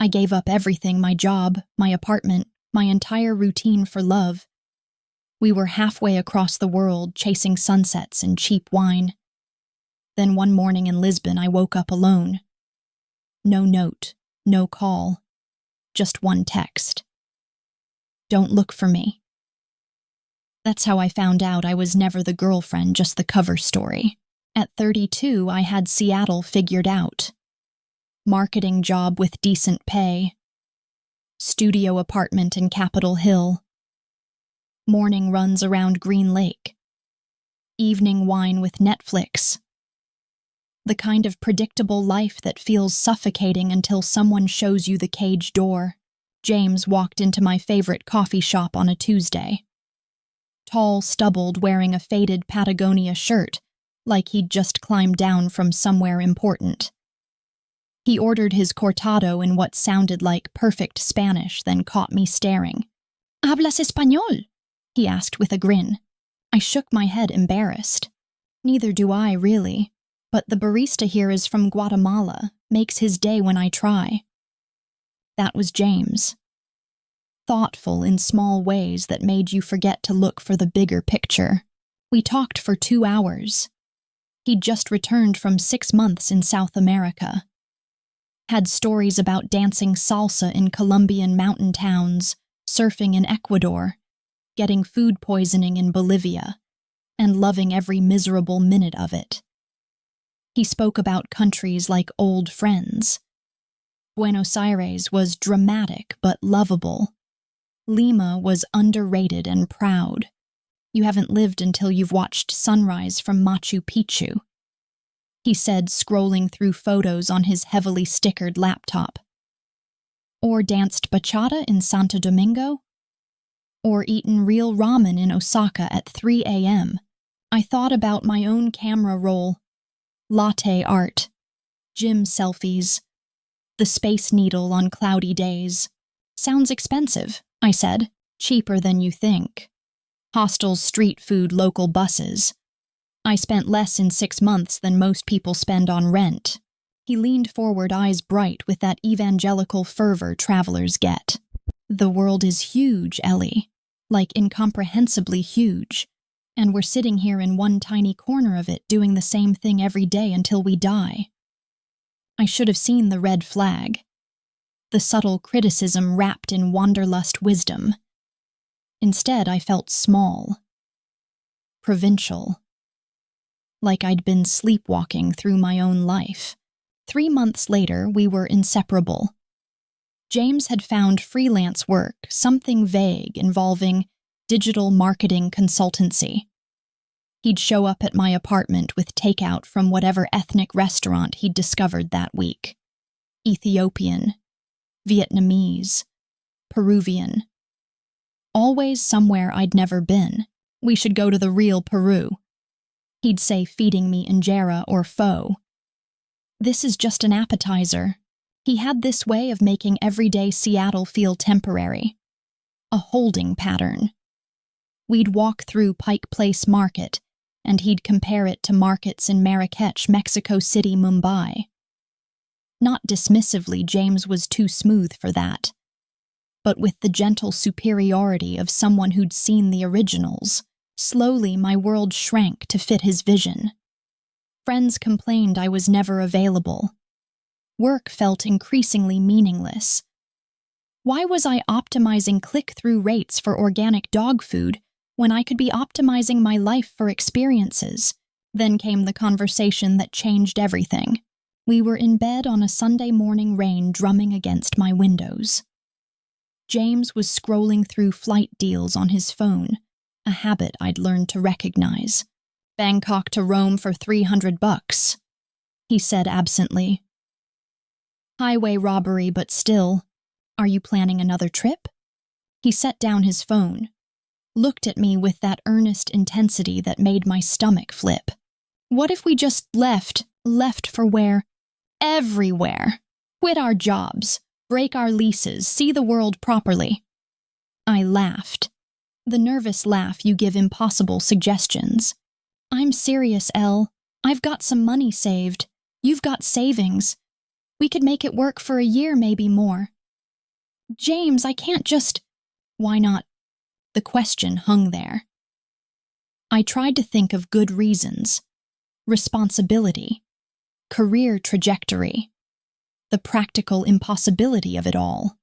I gave up everything, my job, my apartment, my entire routine for love. We were halfway across the world, chasing sunsets and cheap wine. Then one morning in Lisbon, I woke up alone. No note, no call, just one text. Don't look for me. That's how I found out I was never the girlfriend, just the cover story. At 32, I had Seattle figured out. Marketing job with decent pay. Studio apartment in Capitol Hill. Morning runs around Green Lake. Evening wine with Netflix. The kind of predictable life that feels suffocating until someone shows you the cage door. James walked into my favorite coffee shop on a Tuesday. Tall, stubbled, wearing a faded Patagonia shirt, like he'd just climbed down from somewhere important. He ordered his cortado in what sounded like perfect Spanish, then caught me staring. "Hablas español?" he asked with a grin. I shook my head, embarrassed. Neither do I, really, but the barista here is from Guatemala, makes his day when I try. That was James. Thoughtful in small ways that made you forget to look for the bigger picture. We talked for 2 hours. He'd just returned from 6 months in South America. Had stories about dancing salsa in Colombian mountain towns, surfing in Ecuador, getting food poisoning in Bolivia, and loving every miserable minute of it. He spoke about countries like old friends. Buenos Aires was dramatic but lovable. Lima was underrated and proud. You haven't lived until you've watched sunrise from Machu Picchu, he said, scrolling through photos on his heavily stickered laptop. Or danced bachata in Santo Domingo? Or eaten real ramen in Osaka at 3 a.m. I thought about my own camera roll, latte art, gym selfies, the Space Needle on cloudy days. Sounds expensive, I said. Cheaper than you think. Hostels, street food, local buses. I spent less in 6 months than most people spend on rent. He leaned forward, eyes bright with that evangelical fervor travelers get. The world is huge, Ellie. Like incomprehensibly huge. And we're sitting here in one tiny corner of it doing the same thing every day until we die. I should have seen the red flag. The subtle criticism wrapped in wanderlust wisdom. Instead, I felt small. Provincial. Like I'd been sleepwalking through my own life. 3 months later, we were inseparable. James had found freelance work, something vague involving digital marketing consultancy. He'd show up at my apartment with takeout from whatever ethnic restaurant he'd discovered that week. Ethiopian, Vietnamese, Peruvian. Always somewhere I'd never been. We should go to the real Peru. He'd say, feeding me injera or pho. This is just an appetizer. He had this way of making everyday Seattle feel temporary. A holding pattern. We'd walk through Pike Place Market, and he'd compare it to markets in Marrakech, Mexico City, Mumbai. Not dismissively, James was too smooth for that, but with the gentle superiority of someone who'd seen the originals. Slowly, my world shrank to fit his vision. Friends complained I was never available. Work felt increasingly meaningless. Why was I optimizing click-through rates for organic dog food when I could be optimizing my life for experiences? Then came the conversation that changed everything. We were in bed on a Sunday morning, rain drumming against my windows. James was scrolling through flight deals on his phone, a habit I'd learned to recognize. Bangkok to Rome for $300, he said absently. Highway robbery, but still. Are you planning another trip? He set down his phone, looked at me with that earnest intensity that made my stomach flip. What if we just left for where? Everywhere. Quit our jobs, break our leases, see the world properly. I laughed. The nervous laugh you give impossible suggestions. I'm serious, Elle. I've got some money saved. You've got savings. We could make it work for a year, maybe more. James, I can't just... Why not? The question hung there. I tried to think of good reasons. Responsibility. Career trajectory. The practical impossibility of it all.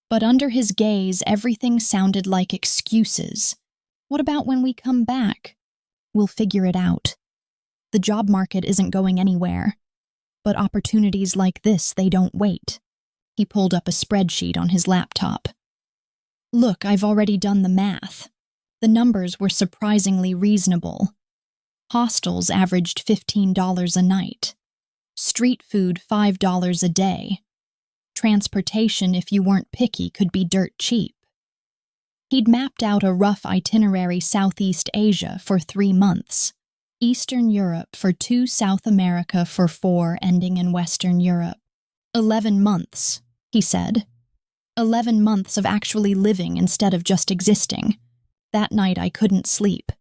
But under his gaze, everything sounded like excuses. What about when we come back? We'll figure it out. The job market isn't going anywhere. But opportunities like this, they don't wait. He pulled up a spreadsheet on his laptop. Look, I've already done the math. The numbers were surprisingly reasonable. Hostels averaged $15 a night. Street food $5 a day. Transportation, if you weren't picky, could be dirt cheap. He'd mapped out a rough itinerary Southeast Asia for 3 months, Eastern Europe for 2, South America for 4, ending in Western Europe. 11 months, he said. 11 months of actually living instead of just existing. That night I couldn't sleep.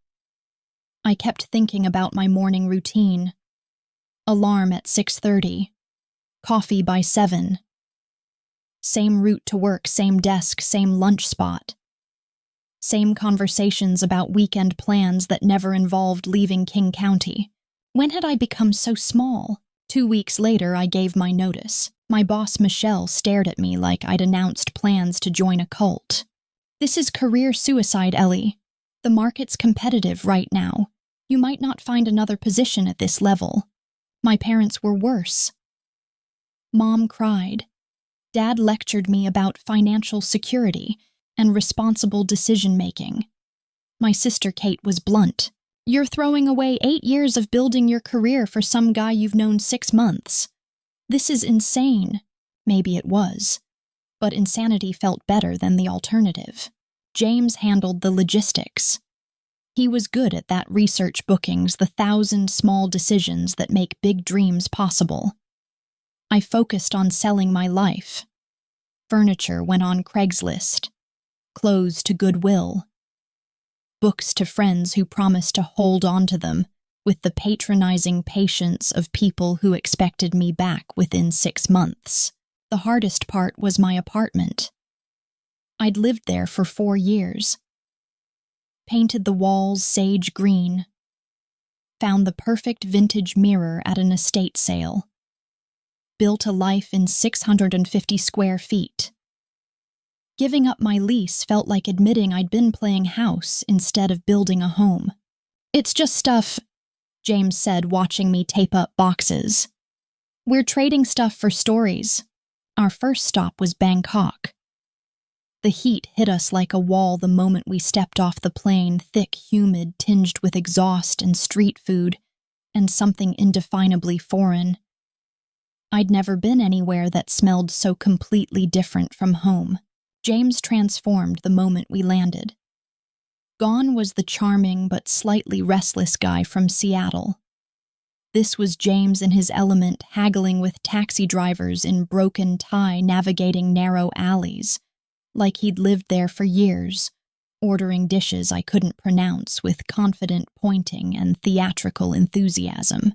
I kept thinking about my morning routine. Alarm at 6:30. Coffee by 7. Same route to work, same desk, same lunch spot. Same conversations about weekend plans that never involved leaving King County. When had I become so small? 2 weeks later, I gave my notice. My boss, Michelle, stared at me like I'd announced plans to join a cult. This is career suicide, Ellie. The market's competitive right now. You might not find another position at this level. My parents were worse. Mom cried. Dad lectured me about financial security and responsible decision-making. My sister Kate was blunt. You're throwing away 8 years of building your career for some guy you've known 6 months. This is insane. Maybe it was. But insanity felt better than the alternative. James handled the logistics. He was good at that research bookings, the 1,000 small decisions that make big dreams possible. I focused on selling my life. Furniture went on Craigslist. Clothes to Goodwill. Books to friends who promised to hold on to them with the patronizing patience of people who expected me back within 6 months. The hardest part was my apartment. I'd lived there for 4 years. Painted the walls sage green. Found the perfect vintage mirror at an estate sale. Built a life in 650 square feet. Giving up my lease felt like admitting I'd been playing house instead of building a home. It's just stuff, James said, watching me tape up boxes. We're trading stuff for stories. Our first stop was Bangkok. The heat hit us like a wall the moment we stepped off the plane, thick, humid, tinged with exhaust and street food, and something indefinably foreign. I'd never been anywhere that smelled so completely different from home. James transformed the moment we landed. Gone was the charming but slightly restless guy from Seattle. This was James in his element, haggling with taxi drivers in broken tie, navigating narrow alleys, like he'd lived there for years, ordering dishes I couldn't pronounce with confident pointing and theatrical enthusiasm.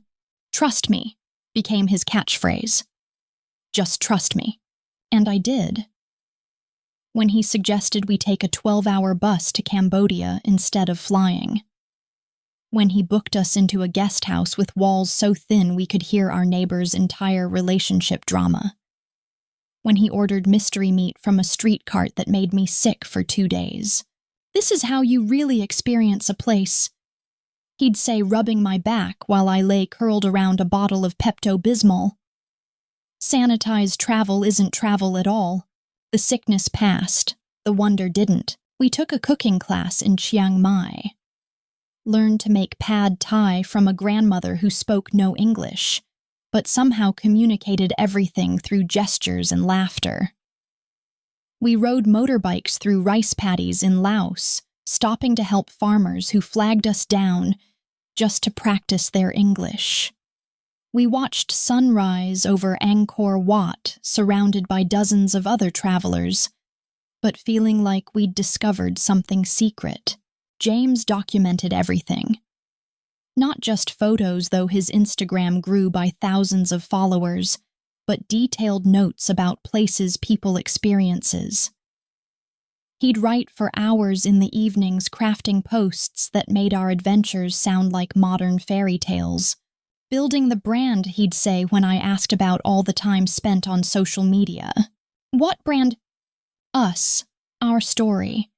Trust me became his catchphrase. Just trust me. And I did. When he suggested we take a 12-hour bus to Cambodia instead of flying. When he booked us into a guest house with walls so thin we could hear our neighbor's entire relationship drama. When he ordered mystery meat from a street cart that made me sick for 2 days. This is how you really experience a place, he'd say, rubbing my back while I lay curled around a bottle of Pepto-Bismol. Sanitized travel isn't travel at all. The sickness passed, the wonder didn't. We took a cooking class in Chiang Mai. Learned to make pad thai from a grandmother who spoke no English, but somehow communicated everything through gestures and laughter. We rode motorbikes through rice paddies in Laos, stopping to help farmers who flagged us down just to practice their English. We watched sunrise over Angkor Wat, surrounded by dozens of other travelers, but feeling like we'd discovered something secret. James documented everything. Not just photos, though his Instagram grew by thousands of followers, but detailed notes about places, people, experiences. He'd write for hours in the evenings, crafting posts that made our adventures sound like modern fairy tales. Building the brand, he'd say when I asked about all the time spent on social media. What brand? Us. Our story.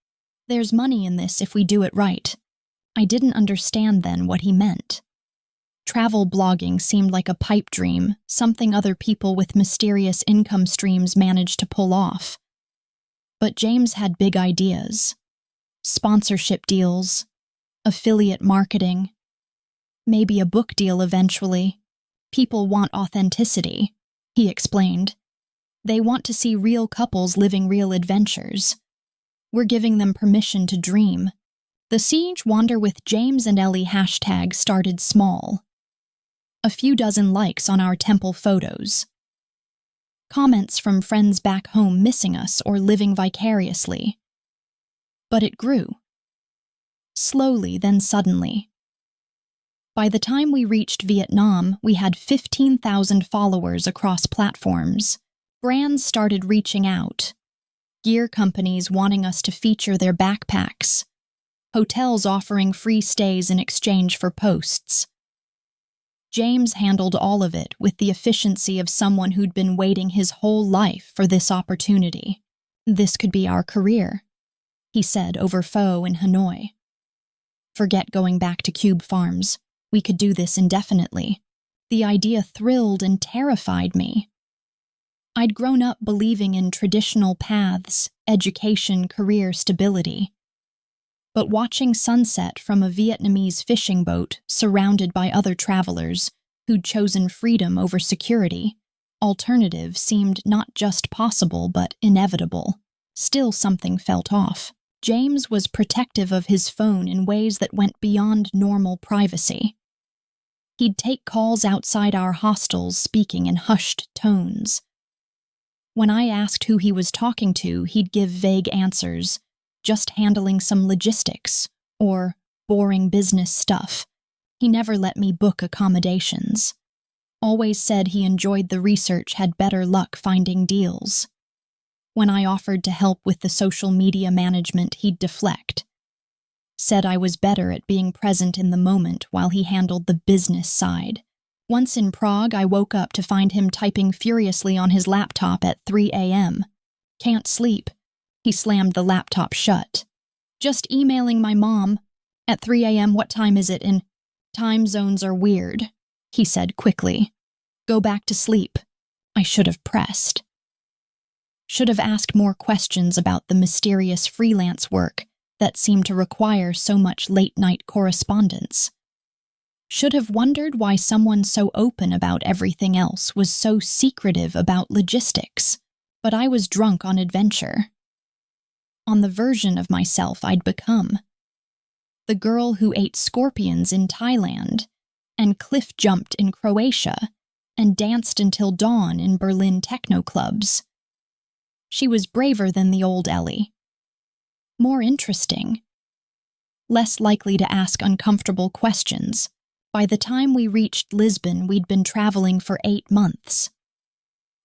There's money in this if we do it right. I didn't understand then what he meant. Travel blogging seemed like a pipe dream, something other people with mysterious income streams managed to pull off. But James had big ideas. Sponsorship deals, affiliate marketing, maybe a book deal eventually. People want authenticity, he explained. They want to see real couples living real adventures. We're giving them permission to dream. The Siege Wander with James and Ellie hashtag started small. A few dozen likes on our temple photos. Comments from friends back home missing us or living vicariously. But it grew. Slowly, then suddenly. By the time we reached Vietnam, we had 15,000 followers across platforms. Brands started reaching out. Gear companies wanting us to feature their backpacks. Hotels offering free stays in exchange for posts. James handled all of it with the efficiency of someone who'd been waiting his whole life for this opportunity. This could be our career, he said over pho in Hanoi. Forget going back to Cube Farms. We could do this indefinitely. The idea thrilled and terrified me. I'd grown up believing in traditional paths, education, career stability. But watching sunset from a Vietnamese fishing boat surrounded by other travelers who'd chosen freedom over security, alternative seemed not just possible but inevitable. Still something felt off. James was protective of his phone in ways that went beyond normal privacy. He'd take calls outside our hostels, speaking in hushed tones. When I asked who he was talking to, he'd give vague answers, just handling some logistics, or boring business stuff. He never let me book accommodations. Always said he enjoyed the research, had better luck finding deals. When I offered to help with the social media management, he'd deflect. Said I was better at being present in the moment while he handled the business side. Once in Prague, I woke up to find him typing furiously on his laptop at 3 a.m. Can't sleep. He slammed the laptop shut. Just emailing my mom. At 3 a.m., what time is it? And time zones are weird, he said quickly. Go back to sleep. I should have pressed. Should have asked more questions about the mysterious freelance work that seemed to require so much late-night correspondence. Should have wondered why someone so open about everything else was so secretive about logistics. But I was drunk on adventure. On the version of myself I'd become. The girl who ate scorpions in Thailand, and cliff jumped in Croatia, and danced until dawn in Berlin techno clubs. She was braver than the old Ellie. More interesting. Less likely to ask uncomfortable questions. By the time we reached Lisbon, we'd been traveling for 8 months.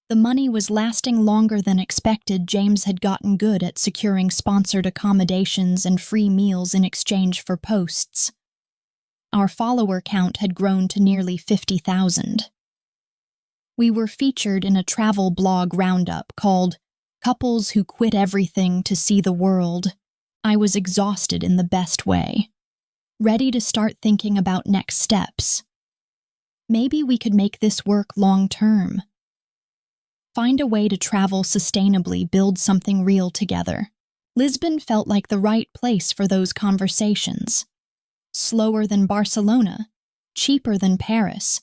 The money was lasting longer than expected. James had gotten good at securing sponsored accommodations and free meals in exchange for posts. Our follower count had grown to nearly 50,000. We were featured in a travel blog roundup called Couples Who Quit Everything to See the World. I was exhausted in the best way. Ready to start thinking about next steps. Maybe we could make this work long-term. Find a way to travel sustainably, build something real together. Lisbon felt like the right place for those conversations. Slower than Barcelona, cheaper than Paris,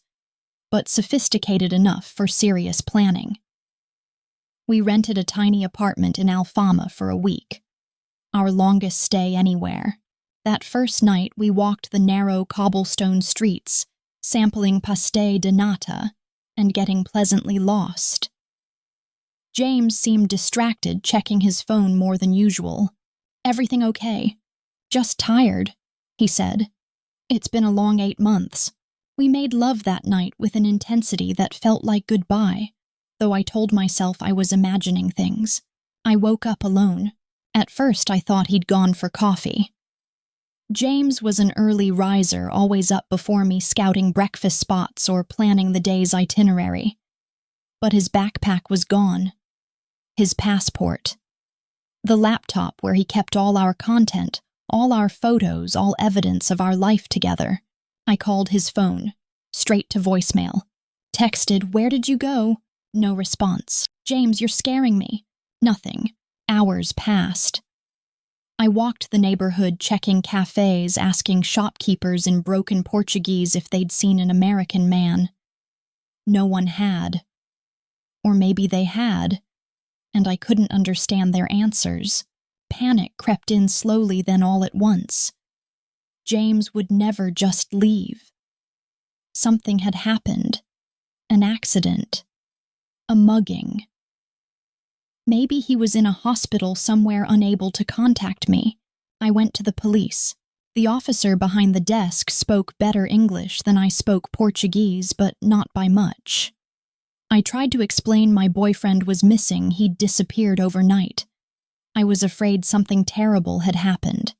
but sophisticated enough for serious planning. We rented a tiny apartment in Alfama for a week, our longest stay anywhere. That first night, we walked the narrow cobblestone streets, sampling pastéis de nata and getting pleasantly lost. James seemed distracted, checking his phone more than usual. Everything okay? Just tired, he said. It's been a long 8 months. We made love that night with an intensity that felt like goodbye. though I told myself I was imagining things. I woke up alone. At first, I thought he'd gone for coffee. James was an early riser, always up before me scouting breakfast spots or planning the day's itinerary. But his backpack was gone. His passport. The laptop where he kept all our content, all our photos, all evidence of our life together. I called his phone, straight to voicemail. Texted, "Where did you go?" No response. "James, you're scaring me." Nothing. Hours passed. I walked the neighborhood checking cafes, asking shopkeepers in broken Portuguese if they'd seen an American man. No one had. Or maybe they had, and I couldn't understand their answers. Panic crept in slowly, then all at once. James would never just leave. Something had happened. An accident. A mugging. Maybe he was in a hospital somewhere unable to contact me. I went to the police. The officer behind the desk spoke better English than I spoke Portuguese, but not by much. I tried to explain my boyfriend was missing. He'd disappeared overnight. I was afraid something terrible had happened.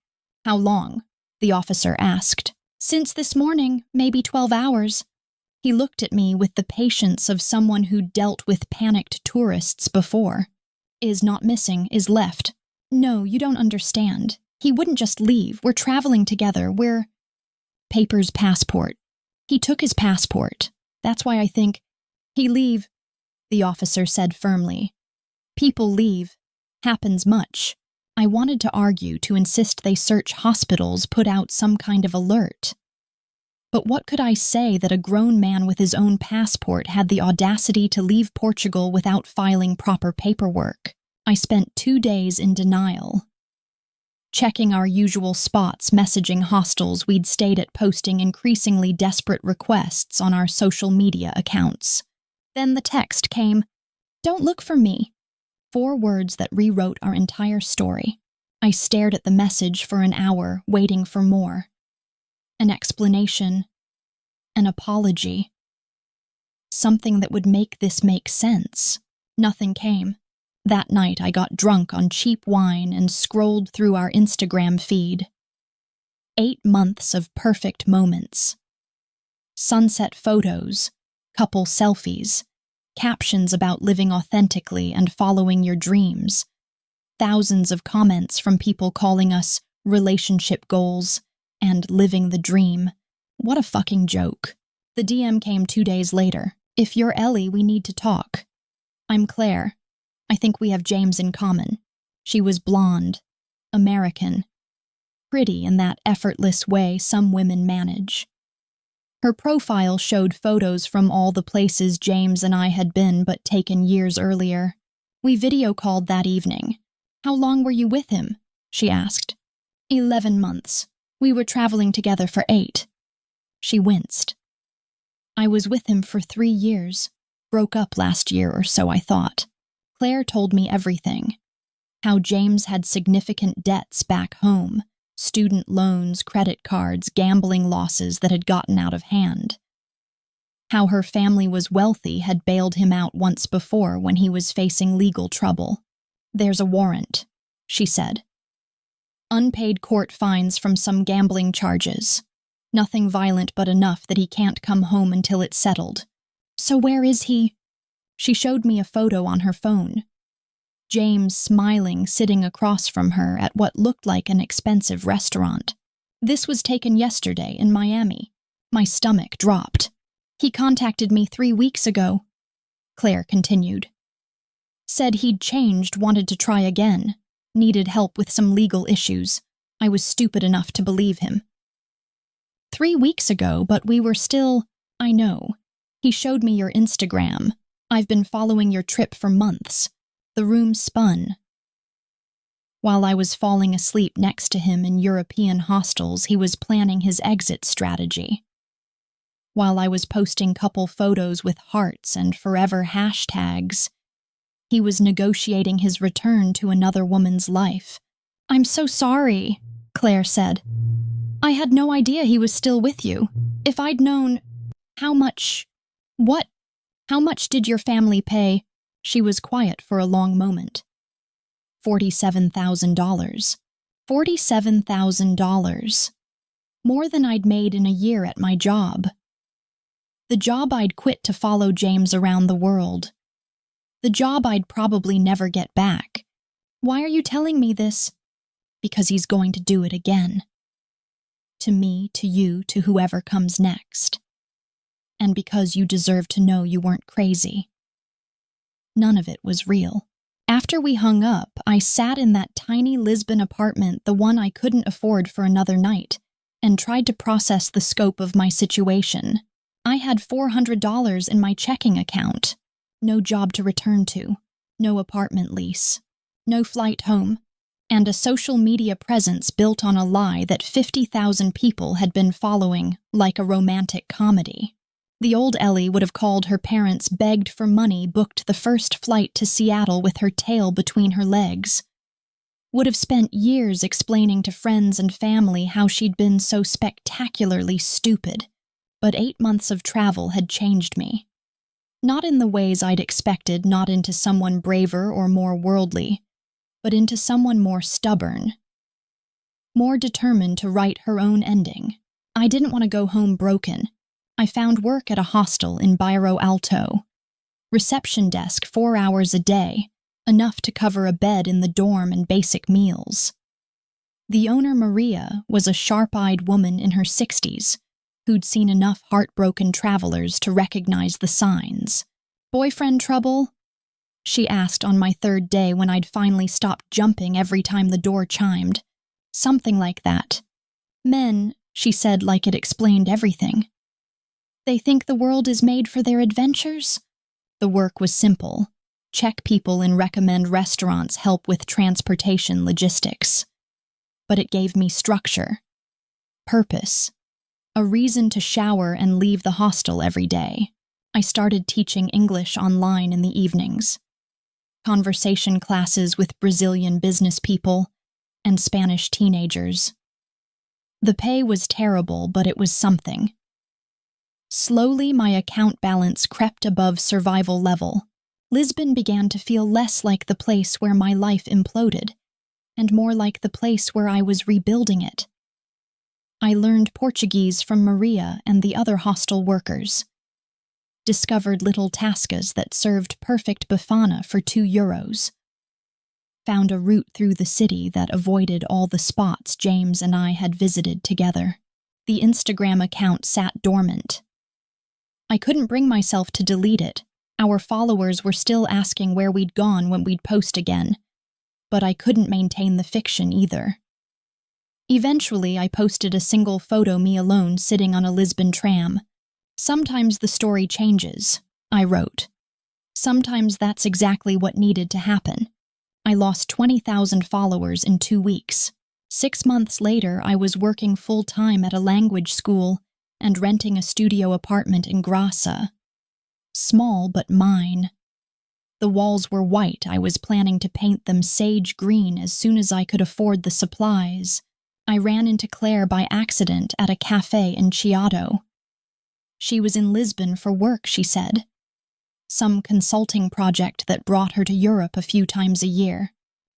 "How long?" the officer asked. "Since this morning, maybe 12 hours. He looked at me with the patience of someone who'd dealt with panicked tourists before. "Is not missing, is left." "No, you don't understand. He wouldn't just leave. We're traveling together. We're—" "Papers, passport." "He took his passport. That's why I think—" "He leave," the officer said firmly. "People leave. Happens much." I wanted to argue, to insist they search hospitals, put out some kind of alert. But what could I say that a grown man with his own passport had the audacity to leave Portugal without filing proper paperwork? I spent 2 days in denial. Checking our usual spots, messaging hostels we'd stayed at, posting increasingly desperate requests on our social media accounts. Then the text came, "Don't look for me." 4 words that rewrote our entire story. I stared at the message for an hour, waiting for more. An explanation. An apology. Something that would make this make sense. Nothing came. That night I got drunk on cheap wine and scrolled through our Instagram feed. 8 months of perfect moments. Sunset photos, couple selfies, captions about living authentically and following your dreams. Thousands of comments from people calling us relationship goals and living the dream. What a fucking joke. The DM came 2 days later. "If you're Ellie, we need to talk." "I'm Claire. I think we have James in common." She was blonde, American, pretty in that effortless way some women manage. Her profile showed photos from all the places James and I had been, but taken years earlier. We video called that evening. "How long were you with him?" she asked. 11 months. We were traveling together for 8. She winced. "I was with him for 3 years. Broke up last year or so, I thought." Claire told me everything. How James had significant debts back home. Student loans, credit cards, gambling losses that had gotten out of hand. How her family was wealthy, had bailed him out once before when he was facing legal trouble. "There's a warrant," she said. "Unpaid court fines from some gambling charges. Nothing violent, but enough that he can't come home until it's settled." "So where is he?" She showed me a photo on her phone. James smiling, sitting across from her at what looked like an expensive restaurant. "This was taken yesterday in Miami." My stomach dropped. "He contacted me 3 weeks ago," Claire continued. "Said he'd changed, wanted to try again. Needed help with some legal issues. I was stupid enough to believe him." 3 weeks ago, but we were still— "I know. He showed me your Instagram. I've been following your trip for months." The room spun. While I was falling asleep next to him in European hostels, he was planning his exit strategy. While I was posting couple photos with hearts and forever hashtags, he was negotiating his return to another woman's life. "I'm so sorry," Claire said. "I had no idea he was still with you. If I'd known— How much— What— How much did your family pay?" She was quiet for a long moment. $47,000. $47,000. More than I'd made in a year at my job. The job I'd quit to follow James around the world. The job I'd probably never get back. Why are you telling me this? Because he's going to do it again. To me, to you, to whoever comes next. And because you deserve to know you weren't crazy. None of it was real. After we hung up, I sat in that tiny Lisbon apartment, the one I couldn't afford for another night, and tried to process the scope of my situation. I had $400 in my checking account. No job to return to. No apartment lease. No flight home. And a social media presence built on a lie that 50,000 people had been following like a romantic comedy. The old Ellie would have called her parents, begged for money, booked the first flight to Seattle with her tail between her legs. Would have spent years explaining to friends and family how she'd been so spectacularly stupid. But 8 months of travel had changed me. Not in the ways I'd expected, not into someone braver or more worldly, but into someone more stubborn. More determined to write her own ending. I didn't want to go home broken. I found work at a hostel in Bairro Alto. Reception desk 4 hours a day, enough to cover a bed in the dorm and basic meals. The owner, Maria, was a sharp-eyed woman in her 60s, who'd seen enough heartbroken travelers to recognize the signs. "Boyfriend trouble?" she asked on my third day when I'd finally stopped jumping every time the door chimed. Something like that. "Men," she said like it explained everything. "They think the world is made for their adventures?" The work was simple. Check people and recommend restaurants, help with transportation logistics. But it gave me structure. Purpose. A reason to shower and leave the hostel every day. I started teaching English online in the evenings. Conversation classes with Brazilian business people and Spanish teenagers. The pay was terrible, but it was something. Slowly, my account balance crept above survival level. Lisbon began to feel less like the place where my life imploded, and more like the place where I was rebuilding it. I learned Portuguese from Maria and the other hostel workers. Discovered little tascas that served perfect bifana for €2. Found a route through the city that avoided all the spots James and I had visited together. The Instagram account sat dormant. I couldn't bring myself to delete it. Our followers were still asking where we'd gone when we'd post again. But I couldn't maintain the fiction either. Eventually, I posted a single photo, me alone sitting on a Lisbon tram. "Sometimes the story changes," I wrote. Sometimes that's exactly what needed to happen. I lost 20,000 followers in 2 weeks. 6 months later, I was working full-time at a language school and renting a studio apartment in Grassa. Small, but mine. The walls were white. I was planning to paint them sage green as soon as I could afford the supplies. I ran into Claire by accident at a cafe in Chiado. She was in Lisbon for work, she said. Some consulting project that brought her to Europe a few times a year.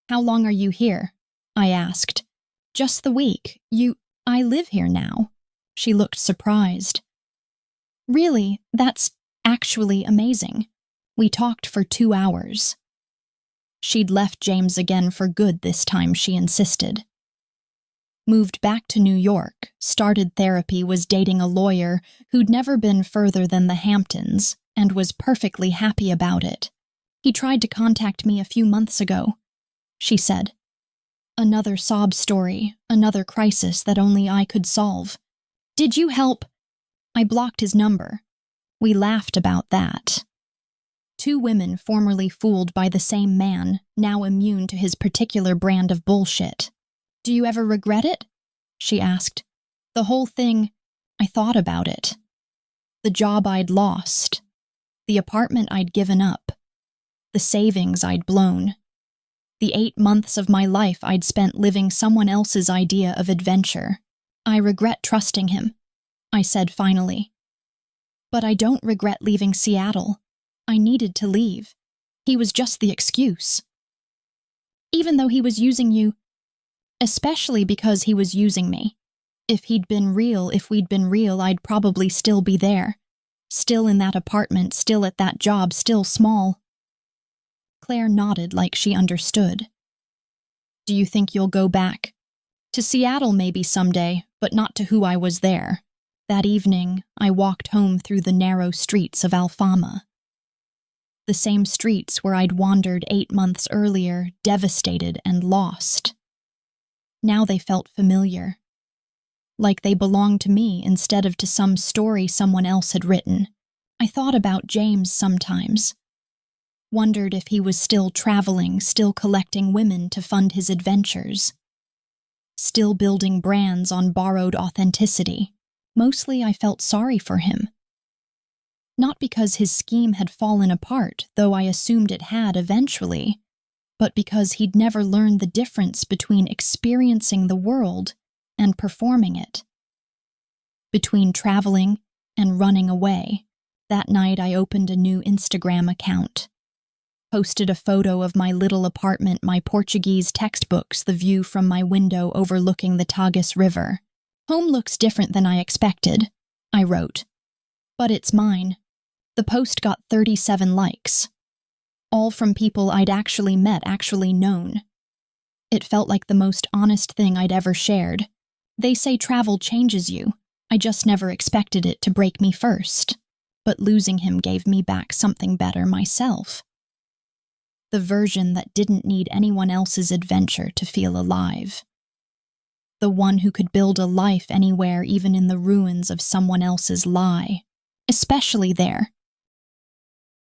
"How long are you here?" I asked. "Just the week. I live here now." She looked surprised. "Really? That's actually amazing." We talked for 2 hours. She'd left James again for good this time, she insisted. Moved back to New York, started therapy, was dating a lawyer who'd never been further than the Hamptons, and was perfectly happy about it. "He tried to contact me a few months ago," she said. Another sob story, another crisis that only I could solve. "Did you help?" I blocked his number. We laughed about that. 2 women formerly fooled by the same man, now immune to his particular brand of bullshit. "Do you ever regret it?" she asked. "The whole thing." I thought about it. The job I'd lost. The apartment I'd given up. The savings I'd blown. The 8 months of my life I'd spent living someone else's idea of adventure. "I regret trusting him," I said finally. "But I don't regret leaving Seattle. I needed to leave. He was just the excuse. Even though he was using you, especially because he was using me. If we'd been real, I'd probably still be there. Still in that apartment, still at that job, still small. Claire nodded like she understood. Do you think you'll go back? To Seattle maybe someday, but not to who I was there. That evening, I walked home through the narrow streets of Alfama. The same streets where I'd wandered 8 months earlier, devastated and lost. Now they felt familiar. Like they belonged to me instead of to some story someone else had written. I thought about James sometimes. Wondered if he was still traveling, still collecting women to fund his adventures. Still building brands on borrowed authenticity. Mostly I felt sorry for him. Not because his scheme had fallen apart, though I assumed it had eventually, but because he'd never learned the difference between experiencing the world and performing it. Between traveling and running away. That night I opened a new Instagram account. Posted a photo of my little apartment, my Portuguese textbooks, the view from my window overlooking the Tagus River. Home looks different than I expected, I wrote. But it's mine. The post got 37 likes. All from people I'd actually met, actually known. It felt like the most honest thing I'd ever shared. They say travel changes you. I just never expected it to break me first. But losing him gave me back something better myself. The version that didn't need anyone else's adventure to feel alive. The one who could build a life anywhere, even in the ruins of someone else's lie. Especially there,